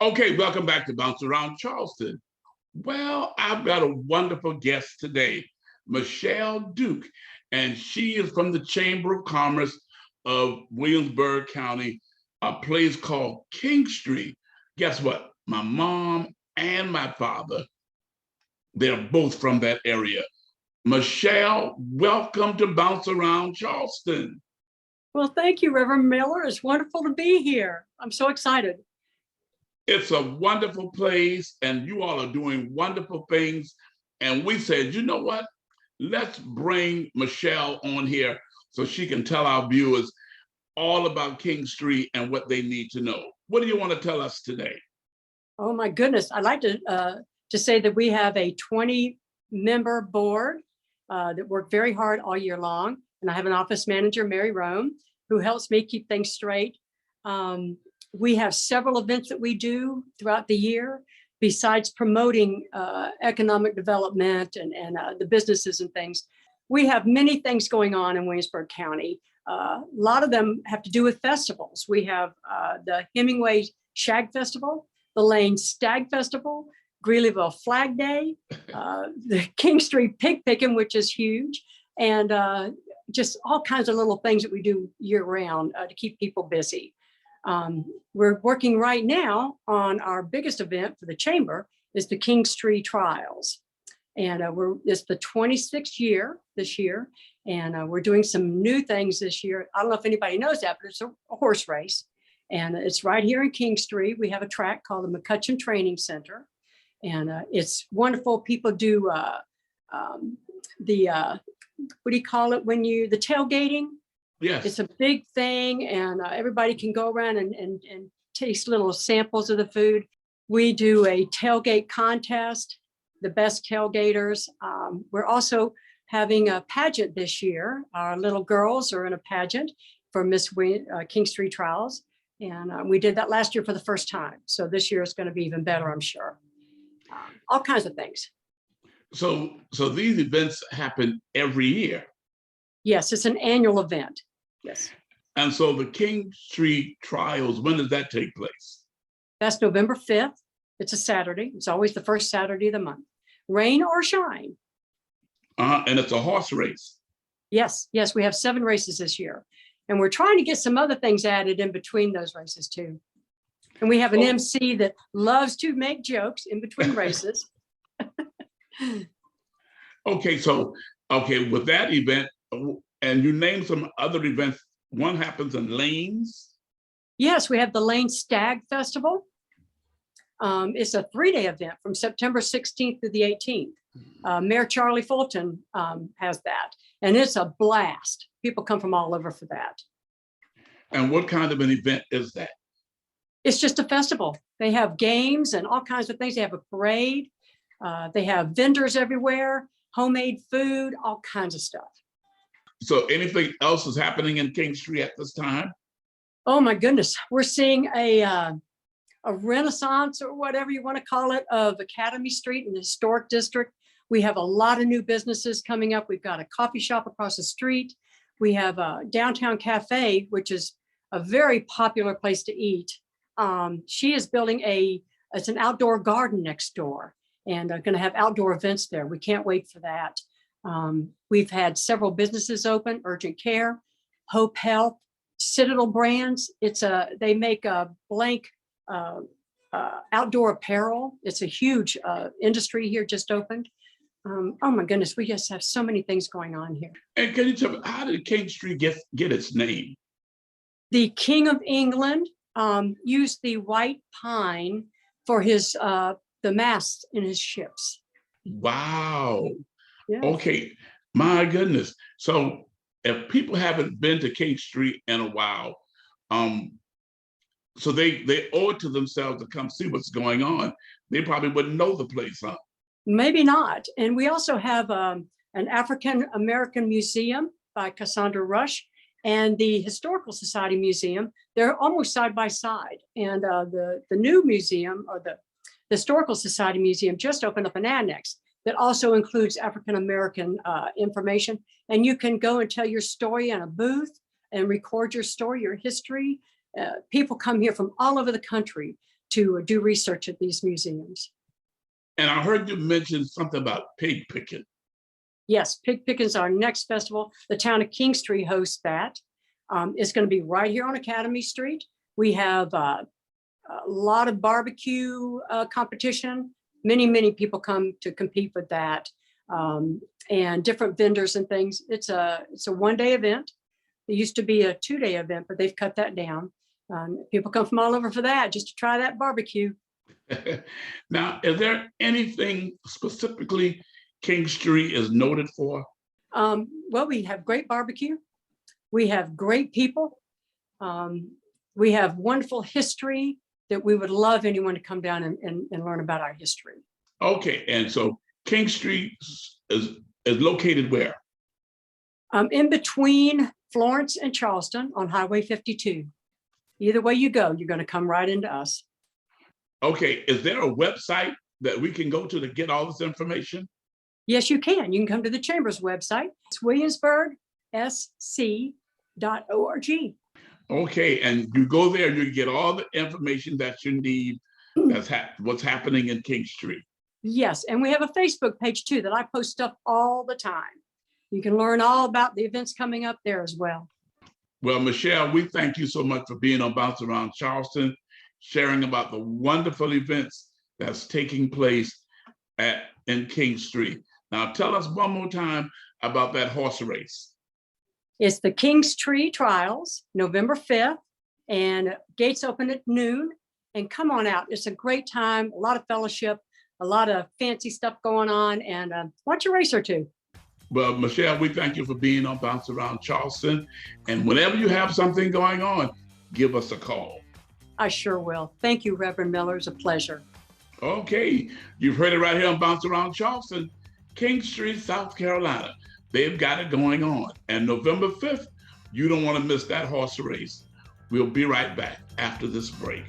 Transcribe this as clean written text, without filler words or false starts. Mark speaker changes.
Speaker 1: Okay, welcome back to Bounce Around Charleston. Well, I've got a wonderful guest today, Michaele Duke, and she is from the Chamber of Commerce of Williamsburg County, a place called Kingstree. Guess what? My mom and my father, they're both from that area. Michaele, welcome to Bounce Around Charleston.
Speaker 2: Well, thank you, Reverend Miller. It's wonderful to be here. I'm so excited.
Speaker 1: It's a wonderful place, and you all are doing wonderful things. And we said, you know what? Let's bring Michaele on here so she can tell our viewers all about Kingstree and what they need to know. What do you want to tell us today?
Speaker 2: Oh my goodness! I'd like to say that we have a 20-member board that work very hard all year long, and I have an office manager, Mary Rome, who helps me keep things straight. We have several events that we do throughout the year, besides promoting economic development and the businesses and things. We have many things going on in Williamsburg County. A lot of them have to do with festivals. We have the Hemingway Shag Festival, the Lane Stag Festival, Greeleyville Flag Day, the Kingstree Pig Picking, which is huge, and just all kinds of little things that we do year round to keep people busy. We're working right now on our biggest event for the Chamber is the Kingstree Trials. And it's the 26th year this year. And we're doing some new things this year. I don't know if anybody knows that, but it's a horse race. And it's right here in Kingstree. We have a track called the McCutcheon Training Center. And it's wonderful. People do what do you call it when the tailgating?
Speaker 1: Yes.
Speaker 2: It's a big thing, and everybody can go around and taste little samples of the food. We do a tailgate contest, the best tailgaters. We're also having a pageant this year. Our little girls are in a pageant for Miss Kingstree Trials, and we did that last year for the first time. So this year is going to be even better, I'm sure. All kinds of things.
Speaker 1: So these events happen every year.
Speaker 2: Yes, it's an annual event. Yes.
Speaker 1: And so the Kingstree Trials, when does that take place?
Speaker 2: That's November 5th. It's a Saturday. It's always the first Saturday of the month, rain or shine.
Speaker 1: And it's a horse race.
Speaker 2: Yes, we have 7 races this year. And we're trying to get some other things added in between those races too. And we have an MC that loves to make jokes in between races.
Speaker 1: Okay, with that event, and you named some other events, one happens in Lanes.
Speaker 2: Yes, we have the Lane Stag Festival. It's a 3-day event from September 16th to the 18th. Mayor Charlie Fulton has that, and it's a blast. People come from all over for that.
Speaker 1: And what kind of an event is that?
Speaker 2: It's just a festival. They have games and all kinds of things. They have a parade. They have vendors everywhere, homemade food, all kinds of stuff.
Speaker 1: So anything else is happening in Kingstree at this time?
Speaker 2: Oh my goodness, we're seeing a renaissance, or whatever you want to call it, of Academy Street in the historic district. We have a lot of new businesses coming up. We've got a coffee shop across the street. We have a downtown cafe, which is a very popular place to eat. She is building it's an outdoor garden next door, and going to have outdoor events there. We can't wait for that. We've had several businesses open: Urgent Care, Hope Health, Citadel Brands. They make a blank outdoor apparel. It's a huge industry here, just opened. Oh my goodness, we just have so many things going on here.
Speaker 1: And can you tell me, how did Kingstree get its name?
Speaker 2: The King of England used the white pine for the masts in his ships.
Speaker 1: Wow.
Speaker 2: Yeah.
Speaker 1: Okay, my goodness. So if people haven't been to Kingstree in a while, so they owe it to themselves to come see what's going on. They probably wouldn't know the place, huh?
Speaker 2: Maybe not. And we also have an African American museum by Cassandra Rush and the Historical Society Museum. They're almost side by side. And the new museum, or the Historical Society Museum, just opened up an annex that also includes African American information. And you can go and tell your story in a booth and record your story, your history. People come here from all over the country to do research at these museums.
Speaker 1: And I heard you mention something about pig picking.
Speaker 2: Yes, Pig Picking is our next festival. The town of Kingstree hosts that. It's going to be right here on Academy Street. We have a lot of barbecue competition. Many people come to compete with that, and different vendors and things. It's a one-day event. It used to be a 2-day event, but they've cut that down. People come from all over for that, just to try that barbecue.
Speaker 1: Now, is there anything specifically Kingstree is noted for?
Speaker 2: Well, we have great barbecue. We have great people. We have wonderful history that we would love anyone to come down and learn about our history.
Speaker 1: Okay, and so Kingstree is located where?
Speaker 2: In between Florence and Charleston on Highway 52. Either way you go, you're going to come right into us.
Speaker 1: Okay, is there a website that we can go to get all this information?
Speaker 2: Yes, you can. You can come to the Chamber's website. It's williamsburgsc.org.
Speaker 1: Okay, and you go there and you get all the information that you need. That's what's happening in Kingstree.
Speaker 2: Yes, and we have a Facebook page too that I post stuff all the time. You can learn all about the events coming up there as well.
Speaker 1: Well, Michelle, we thank you so much for being on Bounce Around Charleston, sharing about the wonderful events that's taking place in Kingstree. Now, tell us one more time about that horse race.
Speaker 2: It's the Kingstree Trials, November 5th, and gates open at noon. And come on out. It's a great time, a lot of fellowship, a lot of fancy stuff going on, and watch a race or two.
Speaker 1: Well, Michelle, we thank you for being on Bounce Around Charleston. And whenever you have something going on, give us a call.
Speaker 2: I sure will. Thank you, Reverend Miller. It's a pleasure.
Speaker 1: Okay, you've heard it right here on Bounce Around Charleston, Kingstree, South Carolina. They've got it going on. And November 5th, you don't want to miss that horse race. We'll be right back after this break.